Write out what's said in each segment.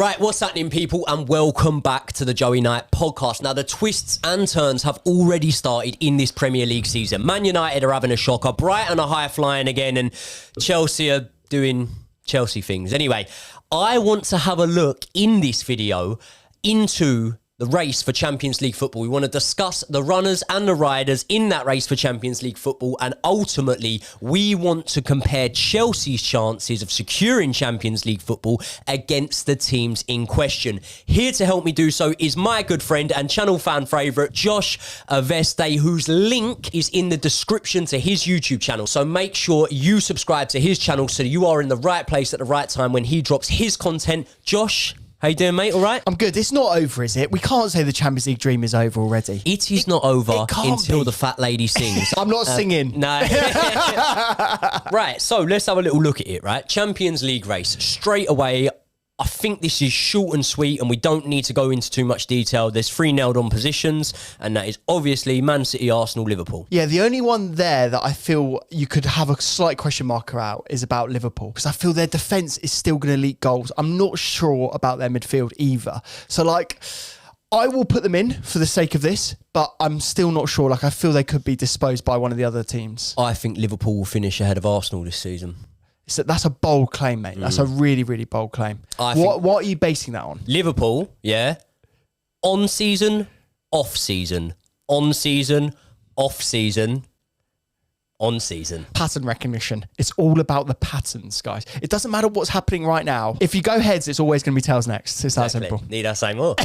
Right, what's happening, people, and welcome back to the Joey Knight podcast. Now, the twists and turns have already started in this Premier League season. Man United are having a shocker, Brighton are high-flying again, and Chelsea are doing Chelsea things. Anyway, I want to have a look in this video into the race for Champions League football. We want to discuss the runners and the riders in that race for Champions League football, and ultimately, we want to compare Chelsea's chances of securing Champions League football against the teams in question. Here to help me do so is my good friend and channel fan favourite, Josh Aveste, whose link is in the description to his YouTube channel. So make sure you subscribe to his channel so you are in the right place at the right time when he drops his content. Josh, how you doing, mate? All right? I'm good. It's not over, is it? We can't say the Champions League dream is over already. It is not over until the fat lady sings. I'm not singing. No. Right, so let's have a little look at it, right? Champions League race. Straight away, I think this is short and sweet, and we don't need to go into too much detail. There's 3 nailed-on positions, and that is obviously Man City, Arsenal, Liverpool. Yeah, the only one there that I feel you could have a slight question marker out is about Liverpool, because I feel their defence is still going to leak goals. I'm not sure about their midfield either. So, I will put them in for the sake of this, but I'm still not sure. I feel they could be disposed by one of the other teams. I think Liverpool will finish ahead of Arsenal this season. So that's a bold claim, mate. That's a really, really bold claim. What are you basing that on? Liverpool, yeah. On season, off season. On season, off season. On season. Pattern recognition. It's all about the patterns, guys. It doesn't matter what's happening right now. If you go heads, it's always going to be tails next. It's that simple. Need I say more?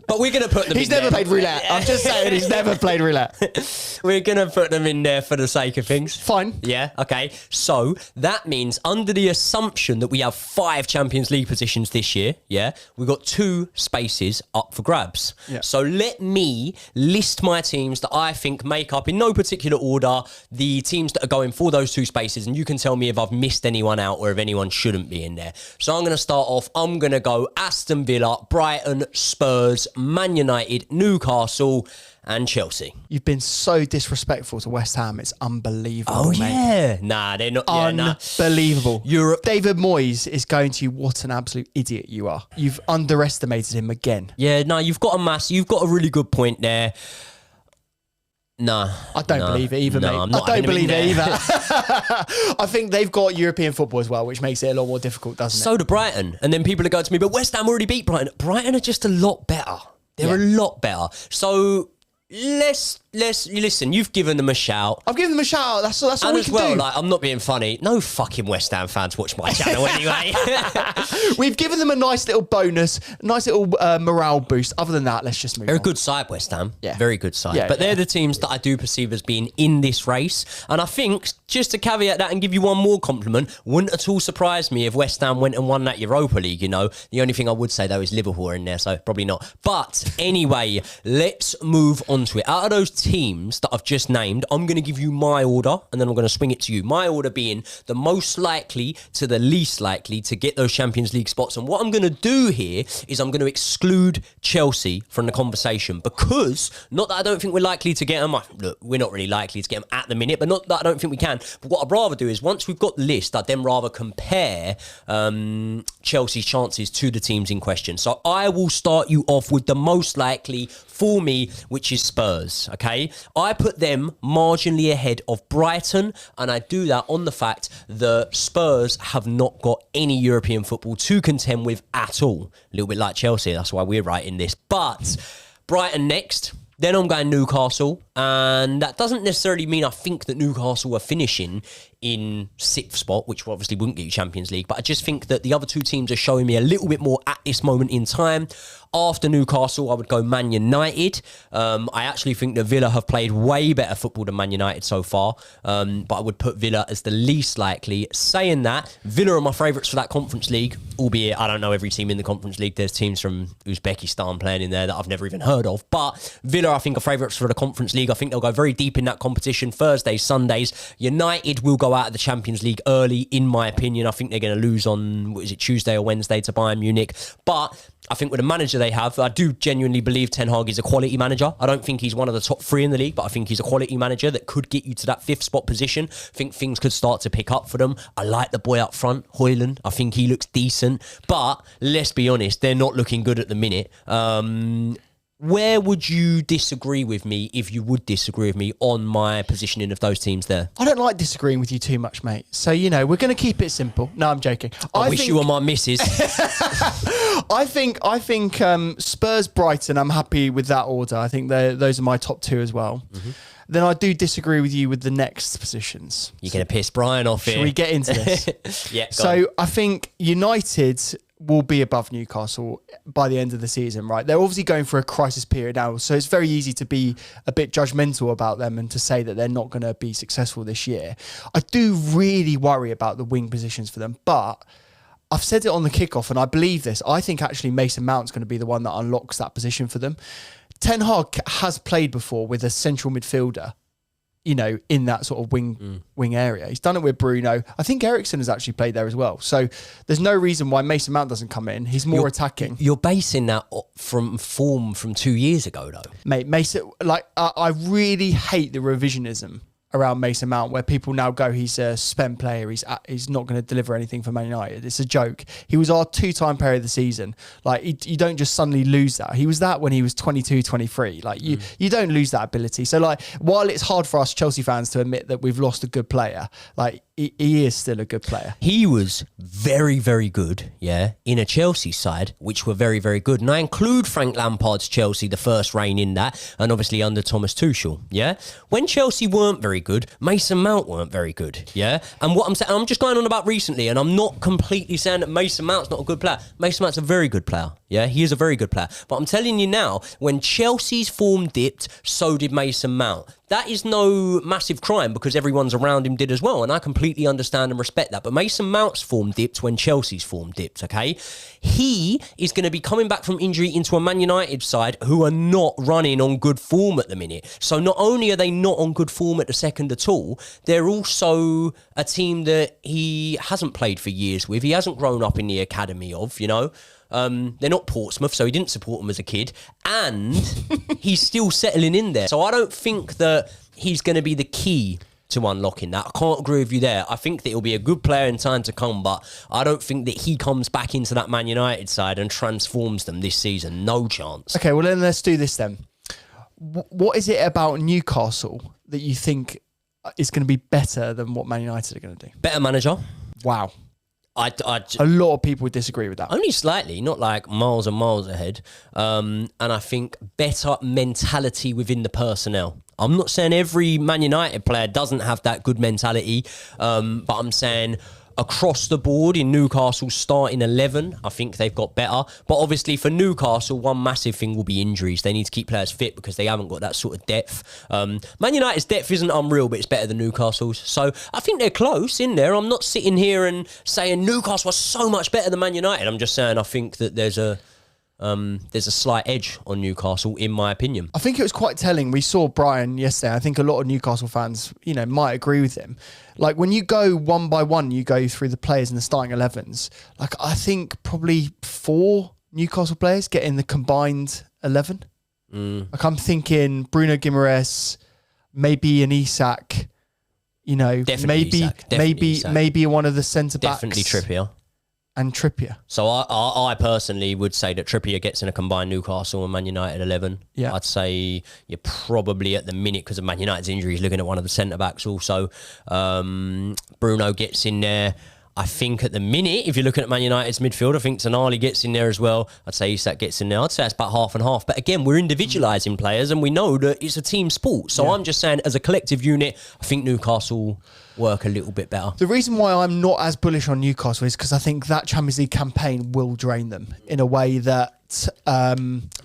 But we're going to put them He's never played roulette. I'm just saying he's never played roulette. We're going to put them in there for the sake of things. Fine. Yeah, okay. So that means under the assumption that we have 5 Champions League positions this year, yeah, we've got 2 spaces up for grabs. Yeah. So let me list my teams that I think make up, in no particular order, the teams that are going for those 2 spaces, and you can tell me if I've missed anyone out or if anyone shouldn't be in there. So I'm going to start off. I'm going to go Aston Villa, Brighton, Spurs, Man United, Newcastle, and Chelsea. You've been so disrespectful to West Ham. It's unbelievable, Oh, mate. yeah. Nah, they're not. Unbelievable. Europe. David Moyes is going to you, what an absolute idiot you are. You've underestimated him again. Yeah, no, you've got a really good point there. No. I don't believe it either, mate. I don't believe it either. I think they've got European football as well, which makes it a lot more difficult, doesn't it? So do Brighton. And then people are going to me, but West Ham already beat Brighton. Brighton are just a lot better. They're a lot better. So let's listen. You've given them a shout. I've given them a shout out. That's all we can do. I'm not being funny. No fucking West Ham fans watch my channel anyway. We've given them a nice little bonus, a nice little morale boost. Other than that, let's just move on. They're a good side, West Ham. Yeah. Very good side. Yeah, but they're the teams that I do perceive as being in this race. And I think, just to caveat that and give you one more compliment, wouldn't at all surprise me if West Ham went and won that Europa League, you know. The only thing I would say, though, is Liverpool are in there, so probably not. But anyway, let's move on to it. Out of those teams that I've just named, I'm going to give you my order, and then I'm going to swing it to you. My order being the most likely to the least likely to get those Champions League spots. And what I'm going to do here is I'm going to exclude Chelsea from the conversation, because, not that I don't think we're likely to get them. Look, we're not really likely to get them at the minute, but not that I don't think we can. But what I'd rather do is, once we've got the list, I'd then rather compare Chelsea's chances to the teams in question. So I will start you off with the most likely for me, which is Spurs, okay? I put them marginally ahead of Brighton, and I do that on the fact that Spurs have not got any European football to contend with at all. A little bit like Chelsea, that's why we're writing this. But Brighton next. Then I'm going Newcastle, and that doesn't necessarily mean I think that Newcastle are finishing in 6th spot, which obviously wouldn't get you Champions League, but I just think that the other 2 teams are showing me a little bit more at this moment in time. After Newcastle, I would go Man United. I actually think that Villa have played way better football than Man United so far, but I would put Villa as the least likely. Saying that, Villa are my favourites for that Conference League, albeit I don't know every team in the Conference League. There's teams from Uzbekistan playing in there that I've never even heard of, but Villa, I think, are favourites for the Conference League. League. I think they'll go very deep in that competition. Thursdays, Sundays. United will go out of the Champions League early, in my opinion. I think they're going to lose on, Tuesday or Wednesday to Bayern Munich. But I think with the manager they have, I do genuinely believe Ten Hag is a quality manager. I don't think he's one of the top 3 in the league, but I think he's a quality manager that could get you to that 5th spot position. I think things could start to pick up for them. I like the boy up front, Højlund. I think he looks decent. But let's be honest, they're not looking good at the minute. Where would you disagree with me, if you would disagree with me, on my positioning of those teams there? I don't like disagreeing with you too much, mate. So, we're going to keep it simple. No, I'm joking. I wish you were my missus. I think Spurs, Brighton, I'm happy with that order. I think those are my top 2 as well. Mm-hmm. Then I do disagree with you with the next positions. You're going to piss Brian off here. Should we get into this? Yeah. So I think United will be above Newcastle by the end of the season, right? They're obviously going for a crisis period now, so it's very easy to be a bit judgmental about them and to say that they're not going to be successful this year. I do really worry about the wing positions for them, but I've said it on the kickoff, and I believe this. I think actually Mason Mount's going to be the one that unlocks that position for them. Ten Hag has played before with a central midfielder, in that sort of wing area. He's done it with Bruno. I think Eriksen has actually played there as well. So there's no reason why Mason Mount doesn't come in. He's more attacking. You're basing that from form from 2 years ago, though. Mate, Mason, I really hate the revisionism around Mason Mount, where people now go, he's a spent player, he's not going to deliver anything for Man United. It's a joke. He was our 2-time player of the season. You don't just suddenly lose that. He was that when he was 22, 23. You don't lose that ability. So while it's hard for us Chelsea fans to admit that we've lost a good player, he is still a good player. He was very, very good, in a Chelsea side, which were very, very good. And I include Frank Lampard's Chelsea, the first reign in that, and obviously under Thomas Tuchel, When Chelsea weren't very good, Mason Mount weren't very good, And what I'm saying, I'm just going on about recently, and I'm not completely saying that Mason Mount's not a good player. Mason Mount's a very good player, He is a very good player. But I'm telling you now, when Chelsea's form dipped, so did Mason Mount. That is no massive crime because everyone's around him did as well. And I completely understand and respect that. But Mason Mount's form dipped when Chelsea's form dipped, okay? He is going to be coming back from injury into a Man United side who are not running on good form at the minute. So not only are they not on good form at the second at all, they're also a team that he hasn't played for years with. He hasn't grown up in the academy of, They're not Portsmouth, so he didn't support them as a kid. And he's still settling in there. So I don't think that he's going to be the key to unlocking that. I can't agree with you there. I think that he'll be a good player in time to come, but I don't think that he comes back into that Man United side and transforms them this season. No chance. Okay, well then let's do this then. What is it about Newcastle that you think is going to be better than what Man United are going to do? Better manager. Wow. A lot of people would disagree with that. Only slightly, not like miles and miles ahead. And I think better mentality within the personnel. I'm not saying every Man United player doesn't have that good mentality, but I'm saying across the board in Newcastle's starting 11, I think they've got better. But obviously for Newcastle, one massive thing will be injuries. They need to keep players fit because they haven't got that sort of depth. Man United's depth isn't unreal, but it's better than Newcastle's. So I think they're close in there. I'm not sitting here and saying Newcastle are so much better than Man United. I'm just saying I think that there's a slight edge on Newcastle, in my opinion. I think it was quite telling. We saw Brian yesterday. I think a lot of Newcastle fans, might agree with him. When you go one by one, you go through the players in the starting 11s. I think probably 4 Newcastle players get in the combined 11. I'm thinking Bruno Guimaraes, maybe an Isak. Definitely Isak. Maybe one of the centre backs. Definitely Trippier. And Trippier. So I personally would say that Trippier gets in a combined Newcastle and Man United 11. Yeah. I'd say you're probably at the minute, because of Man United's injuries, looking at one of the centre-backs also. Bruno gets in there. I think at the minute, if you're looking at Man United's midfield, I think Tonali gets in there as well. I'd say Isak gets in there. I'd say it's about half and half. But again, we're individualising players and we know that it's a team sport. So I'm just saying, as a collective unit, I think Newcastle work a little bit better. The reason why I'm not as bullish on Newcastle is because I think that Champions League campaign will drain them in a way that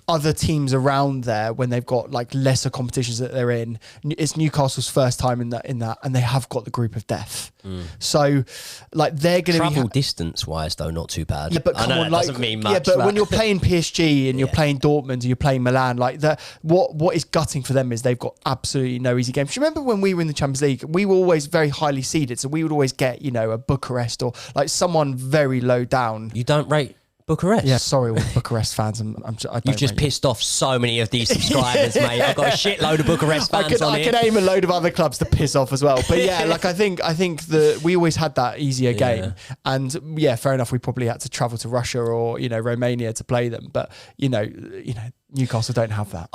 other teams around there when they've got like lesser competitions that they're in. It's Newcastle's first time in that, and they have got the group of death. So, like, they're going to travel distance wise though, not too bad. Yeah, but come on, like, doesn't mean much. Yeah, but when you're playing PSG and you're playing Dortmund and you're playing Milan, like that, what is gutting for them is they've got absolutely no easy games. Do you remember when we were in the Champions League? We were always very highly seeded, so we would always get, you know, a Bucharest or like someone very low down. You don't rate Bucharest? Yeah, sorry, all Bucharest fans. You've just pissed off so many of these subscribers, mate. I've got a shitload of Bucharest fans I could aim a load of other clubs to piss off as well. But yeah, like I think that we always had that easier game, and yeah, fair enough. We probably had to travel to Russia or, you know, Romania to play them, but you know. Newcastle don't have that.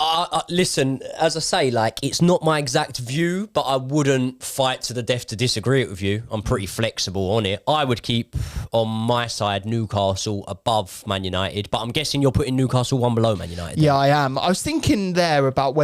Listen, as I say, like, it's not my exact view, but I wouldn't fight to the death to disagree with you. I'm pretty flexible on it. I would keep, on my side, Newcastle above Man United, but I'm guessing you're putting Newcastle one below Man United. Yeah, I am. I was thinking there about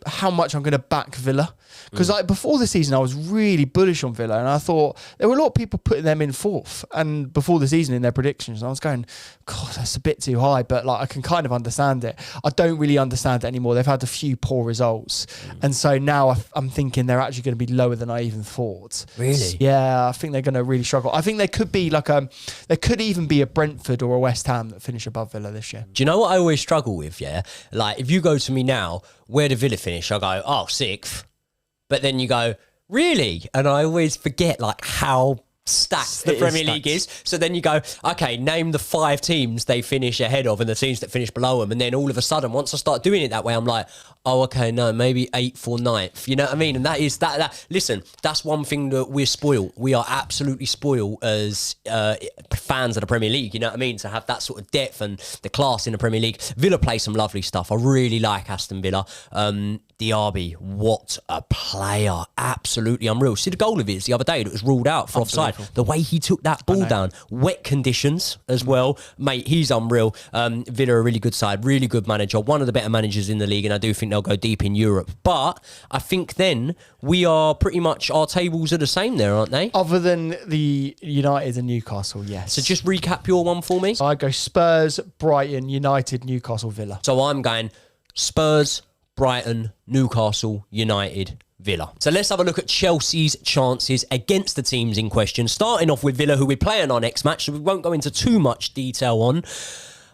how much I'm going to back Villa. Because like before the season, I was really bullish on Villa, and I thought there were a lot of people putting them in fourth. And before the season, in their predictions, I was going, God, that's a bit too high. But like, I can kind of understand it. I don't really understand it anymore. They've had a few poor results, and so now I'm thinking they're actually going to be lower than I even thought. Really? Yeah, I think they're going to really struggle. I think there could be there could even be a Brentford or a West Ham that finish above Villa this year. Do you know what I always struggle with? Yeah, like if you go to me now, where did Villa finish? I go, oh, sixth. But then you go, really? And I always forget like how stacked the Premier League is. So then you go, okay, name the 5 teams they finish ahead of and the teams that finish below them. And then all of a sudden, once I start doing it that way, I'm like, oh, okay, no, maybe 8th or 9th. You know what I mean? And that is that. Listen, that's one thing that we're spoiled. We are absolutely spoiled as fans of the Premier League. You know what I mean? To have that sort of depth and the class in the Premier League. Villa play some lovely stuff. I really like Aston Villa. Diaby, what a player. Absolutely unreal. See the goal of his the other day that was ruled out for offside. The way he took that ball down. Wet conditions as well. Mate, he's unreal. Villa are a really good side, really good manager, one of the better managers in the league, and I do think they'll go deep in Europe. But I think then we are pretty much, our tables are the same there, aren't they? Other than the United and Newcastle, yes. So just recap your one for me. I go Spurs, Brighton, United, Newcastle, Villa. So I'm going Spurs, Brighton, Newcastle, United, Villa. So let's have a look at Chelsea's chances against the teams in question. Starting off with Villa, who we play in our next match, so we won't go into too much detail on.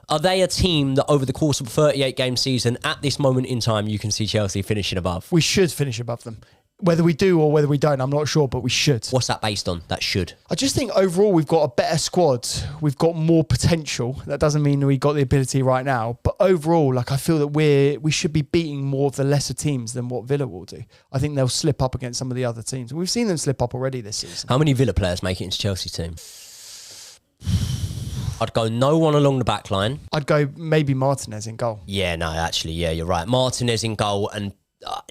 Are they a team that over the course of a 38-game season, at this moment in time, you can see Chelsea finishing above? We should finish above them. Whether we do or whether we don't, I'm not sure, but we should. What's that based on? That should. I just think overall we've got a better squad. We've got more potential. That doesn't mean we got the ability right now, but overall, like I feel that we should be beating more of the lesser teams than what Villa will do. I think they'll slip up against some of the other teams. We've seen them slip up already this season. How many Villa players make it into Chelsea's team? I'd go no one along the back line. I'd go maybe Martinez in goal. Yeah, no, actually, yeah, you're right. Martinez in goal and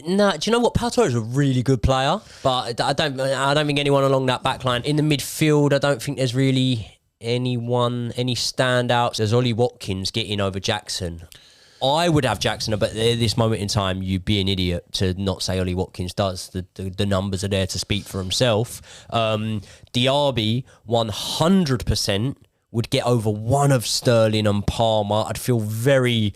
no, do you know what? Pau Torres is a really good player, but I don't think anyone along that back line. In the midfield, I don't think there's really any standouts. There's Ollie Watkins getting over Jackson. I would have Jackson, but at this moment in time, you'd be an idiot to not say Ollie Watkins does. The numbers are there to speak for himself. Diaby, 100% would get over one of Sterling and Palmer. I'd feel very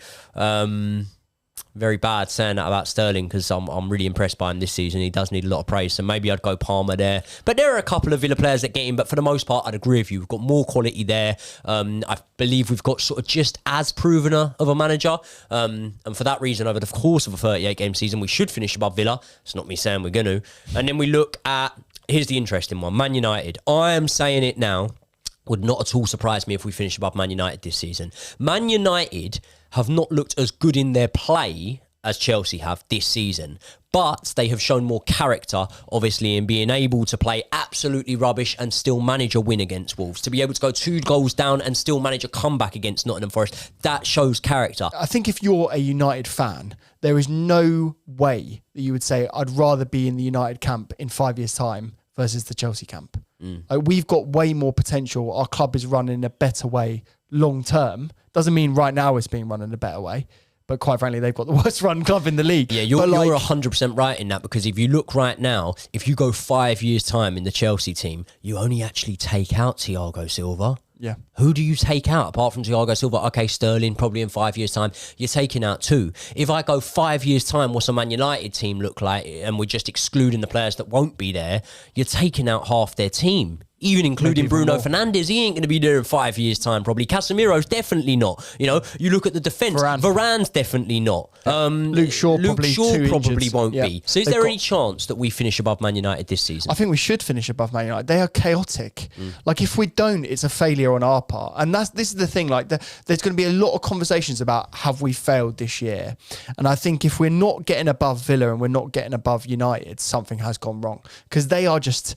bad saying that about Sterling because I'm really impressed by him this season. He does need a lot of praise, so maybe I'd go Palmer there. But there are a couple of Villa players that get in, but for the most part, I'd agree with you. We've got more quality there. I believe we've got sort of just as proven of a manager. And for that reason, over the course of a 38-game season, we should finish above Villa. It's not me saying we're going to. And then we look at, here's the interesting one, Man United. I am saying it now. Would not at all surprise me if we finish above Man United this season. Man United have not looked as good in their play as Chelsea have this season, but they have shown more character, obviously, in being able to play absolutely rubbish and still manage a win against Wolves. To be able to go 2 goals down and still manage a comeback against Nottingham Forest, that shows character. I think if you're a United fan, there is no way that you would say, I'd rather be in the United camp in 5 years' time versus the Chelsea camp. We've got way more potential. Our club is run in a better way long term. Doesn't mean right now it's being run in a better way, but quite frankly, they've got the worst run club in the league. Yeah, you're 100% right in that, because if you look right now, if you go 5 years' time in the Chelsea team, you only actually take out Thiago Silva. Yeah. Who do you take out apart from Thiago Silva? Okay, Sterling, probably in 5 years' time. You're taking out 2. If I go 5 years' time, what's a Man United team look like? And we're just excluding the players that won't be there. You're taking out half their team. Even including Bruno Fernandes, he ain't going to be there in 5 years' time, probably. Casemiro's definitely not. You know, you look at the defence. Varane's definitely not. Luke Shaw probably won't yeah. be. So is there any chance that we finish above Man United this season? I think we should finish above Man United. They are chaotic. Like, if we don't, it's a failure on our part. And this is the thing. Like, there's going to be a lot of conversations about have we failed this year. And I think if we're not getting above Villa and we're not getting above United, something has gone wrong. Because they are just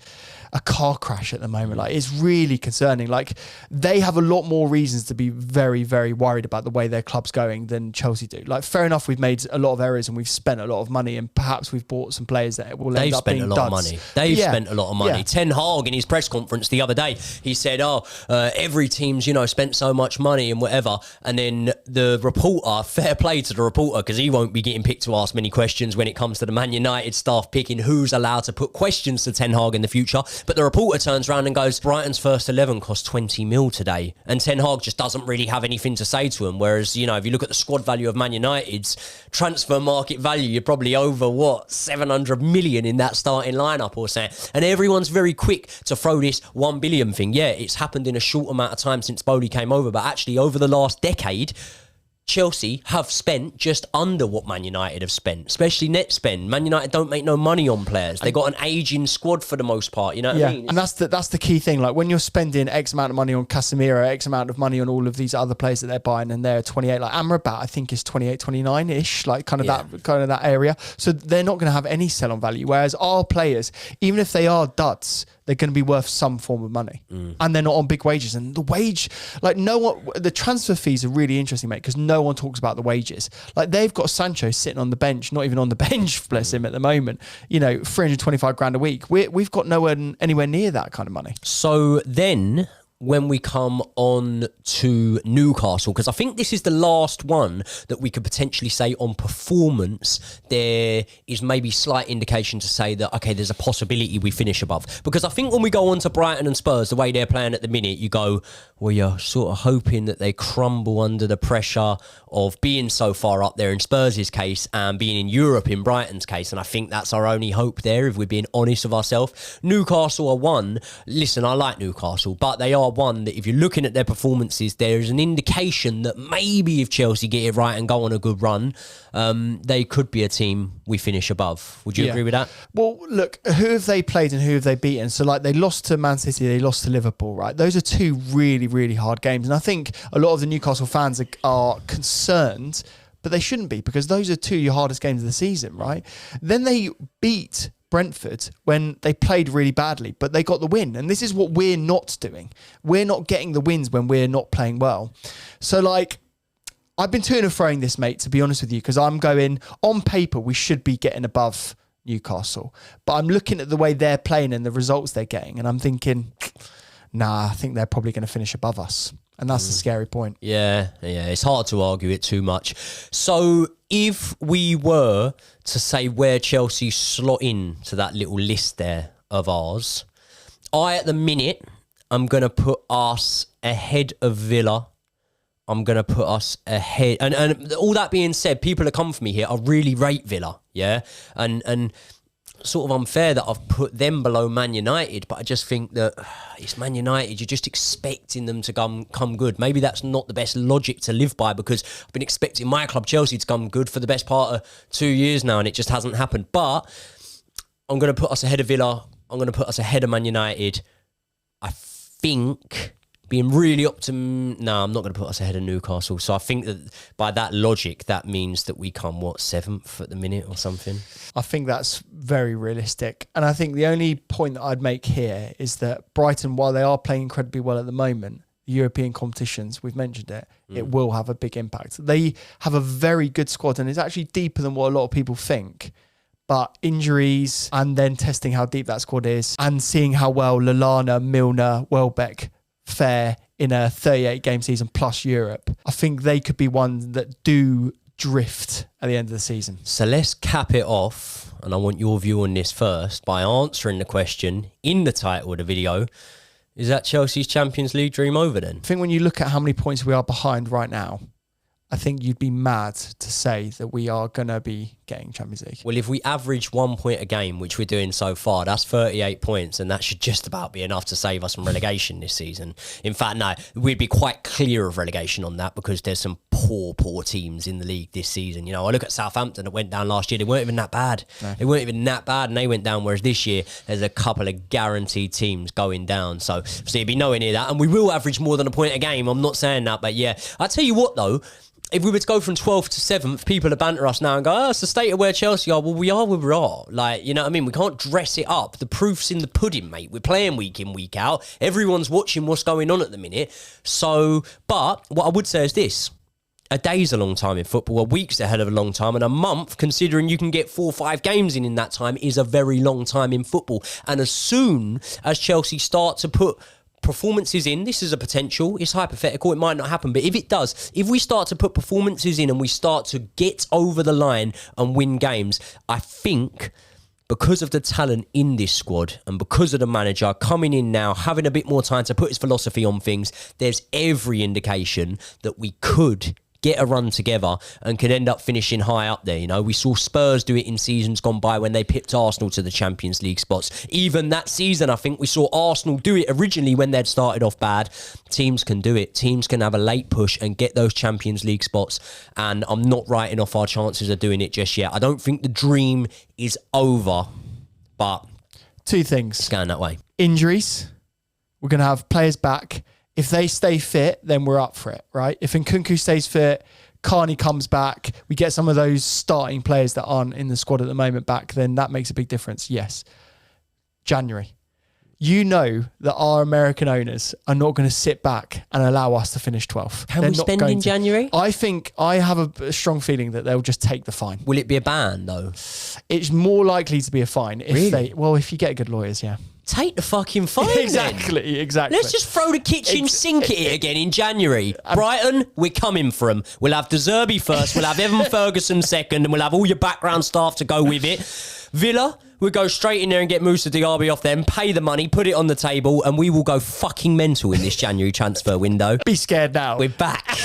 a car crash at the moment. Like, it's really concerning. Like, they have a lot more reasons to be very, very worried about the way their club's going than Chelsea do. Like, fair enough, we've made a lot of errors and we've spent a lot of money, and perhaps we've bought some players that will end up being duds. They've spent a lot of money. Ten Hag in his press conference the other day, he said, every team's, spent so much money and whatever. And then the reporter, fair play to the reporter, because he won't be getting picked to ask many questions when it comes to the Man United staff picking who's allowed to put questions to Ten Hag in the future. But the reporter turns around and goes, Brighton's first 11 cost 20 mil today. And Ten Hag just doesn't really have anything to say to him. Whereas, if you look at the squad value of Man United's transfer market value, you're probably over, 700 million in that starting lineup or something. And everyone's very quick to throw this 1 billion thing. Yeah, it's happened in a short amount of time since Bowley came over. But actually, over the last decade, Chelsea have spent just under what Man United have spent, especially net spend. Man United don't make no money on players. They got an aging squad for the most part. You know what I mean? And that's the key thing. Like, when you're spending X amount of money on Casemiro, X amount of money on all of these other players that they're buying, and they're 28. Like Amrabat, I think is 28, 29 ish, like kind of that area. So they're not going to have any sell on value. Whereas our players, even if they are duds, they're going to be worth some form of money, and they're not on big wages. And the wage, like, the transfer fees are really interesting, mate, because no one talks about the wages. Like, they've got Sancho sitting on the bench, not even on the bench, bless him, at the moment. 325 grand a week. We've got anywhere near that kind of money. So then, when we come on to Newcastle, because I think this is the last one that we could potentially say on performance, there is maybe slight indication to say that, okay, there's a possibility we finish above. Because I think when we go on to Brighton and Spurs, the way they're playing at the minute, you go, well, you're sort of hoping that they crumble under the pressure of being so far up there in Spurs' case and being in Europe in Brighton's case. And I think that's our only hope there, if we're being honest with ourselves. Newcastle are one. Listen, I like Newcastle, but they are one that if you're looking at their performances, there's an indication that maybe if Chelsea get it right and go on a good run, they could be a team we finish above. Would you agree with that? Well, look, who have they played and who have they beaten? So, like, they lost to Man City, they lost to Liverpool, right? Those are two really, really hard games. And I think a lot of the Newcastle fans are concerned, but they shouldn't be, because those are two of your hardest games of the season, right? Then they beat Brentford when they played really badly, but they got the win. And this is what we're not doing. We're not getting the wins when we're not playing well. So, like, I've been to and froing this, mate, to be honest with you, because I'm going, on paper, we should be getting above Newcastle. But I'm looking at the way they're playing and the results they're getting, and I'm thinking, nah, I think they're probably going to finish above us. And that's the scary point. Yeah, it's hard to argue it too much. So if we were to say where Chelsea slot in to that little list there of ours, at the minute, I'm going to put us ahead of Villa. I'm going to put us ahead. And all that being said, people that come for me here, I really rate Villa, yeah? And sort of unfair that I've put them below Man United, but I just think that it's Man United. You're just expecting them to come good. Maybe that's not the best logic to live by, because I've been expecting my club Chelsea to come good for the best part of 2 years now, and it just hasn't happened. But I'm going to put us ahead of Villa. I'm going to put us ahead of Man United. I think, being really no, I'm not going to put us ahead of Newcastle. So I think that by that logic, that means that we come, 7th at the minute or something? I think that's very realistic. And I think the only point that I'd make here is that Brighton, while they are playing incredibly well at the moment, the European competitions, we've mentioned it, it will have a big impact. They have a very good squad, and it's actually deeper than what a lot of people think. But injuries, and then testing how deep that squad is, and seeing how well Lallana, Milner, Welbeck fare in a 38-game season plus Europe, I think they could be one that do drift at the end of the season. So let's cap it off, and I want your view on this first by answering the question in the title of the video. Is that Chelsea's Champions League dream over then? I think when you look at how many points we are behind right now, I think you'd be mad to say that we are going to be getting Champions League. Well, if we average 1 point a game, which we're doing so far, that's 38 points, and that should just about be enough to save us from relegation this season. In fact, no, we'd be quite clear of relegation on that because there's some poor teams in the league this season. You know, I look at Southampton that went down last year. They weren't even that bad. No. They weren't even that bad, and they went down, whereas this year, there's a couple of guaranteed teams going down. So it'd be nowhere near that, and we will average more than a point a game. I'm not saying that, but yeah. I tell you what, though, if we were to go from 12th to 7th, people would banter us now and go, oh, it's the state of where Chelsea are. Well, we are where we are. Like, you know what I mean? We can't dress it up. The proof's in the pudding, mate. We're playing week in, week out. Everyone's watching what's going on at the minute. So, but what I would say is this. A day's a long time in football. A week's a hell of a long time. And a month, considering you can get 4 or 5 games in that time, is a very long time in football. And as soon as Chelsea start to put performances in, this is a potential, it's hypothetical, it might not happen, but if it does, if we start to put performances in and we start to get over the line and win games, I think because of the talent in this squad and because of the manager coming in now, having a bit more time to put his philosophy on things, there's every indication that we could get a run together and could end up finishing high up there. You know, we saw Spurs do it in seasons gone by when they pipped Arsenal to the Champions League spots. Even that season, I think we saw Arsenal do it originally when they'd started off bad. Teams can do it. Teams can have a late push and get those Champions League spots. And I'm not writing off our chances of doing it just yet. I don't think the dream is over, but 2 things. It's going that way. Injuries. We're going to have players back. If they stay fit, then we're up for it, right? If Nkunku stays fit, Carney comes back, we get some of those starting players that aren't in the squad at the moment back, then that makes a big difference, yes. January. You know that our American owners are not going to sit back and allow us to finish 12th. Can we spend in January? I think, I have a strong feeling that they'll just take the fine. Will it be a ban, though? It's more likely to be a fine. If really? If you get good lawyers, yeah. Take the fucking fine. Exactly. Let's just throw the kitchen sink at it again in January. Brighton, we're coming for them. We'll have De Zerbi first, we'll have Evan Ferguson second, and we'll have all your background staff to go with it. Villa, we'll go straight in there and get Moussa Diaby off them, pay the money, put it on the table, and we will go fucking mental in this January transfer window. Be scared now. We're back.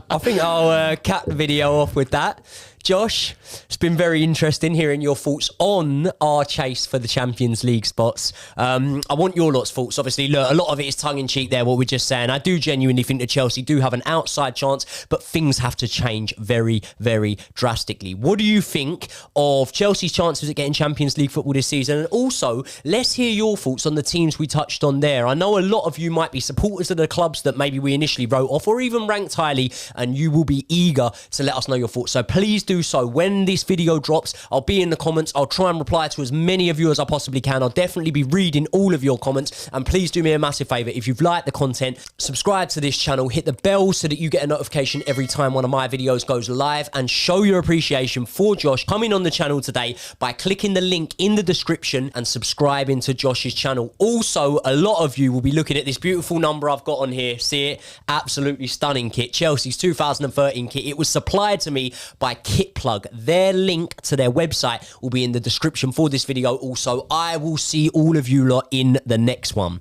I think I'll cap the video off with that. Josh, it's been very interesting hearing your thoughts on our chase for the Champions League spots. I want your lot's thoughts. Obviously, look, a lot of it is tongue-in-cheek there, what we're just saying. I do genuinely think that Chelsea do have an outside chance, but things have to change very, very drastically. What do you think of Chelsea's chances at getting Champions League football this season? And also, let's hear your thoughts on the teams we touched on there. I know a lot of you might be supporters of the clubs that maybe we initially wrote off or even ranked highly, and you will be eager to let us know your thoughts. So please do so. When this video drops, I'll be in the comments. I'll try and reply to as many of you as I possibly can. I'll definitely be reading all of your comments. And please do me a massive favour. If you've liked the content, subscribe to this channel, hit the bell so that you get a notification every time one of my videos goes live, and show your appreciation for Josh coming on the channel today by clicking the link in the description and subscribing to Josh's channel. Also, a lot of you will be looking at this beautiful number I've got on here. See it? Absolutely stunning kit. Chelsea's 2013 kit. It was supplied to me by Kit Plug. Their link to their website will be in the description for this video. Also, I will see all of you lot in the next one.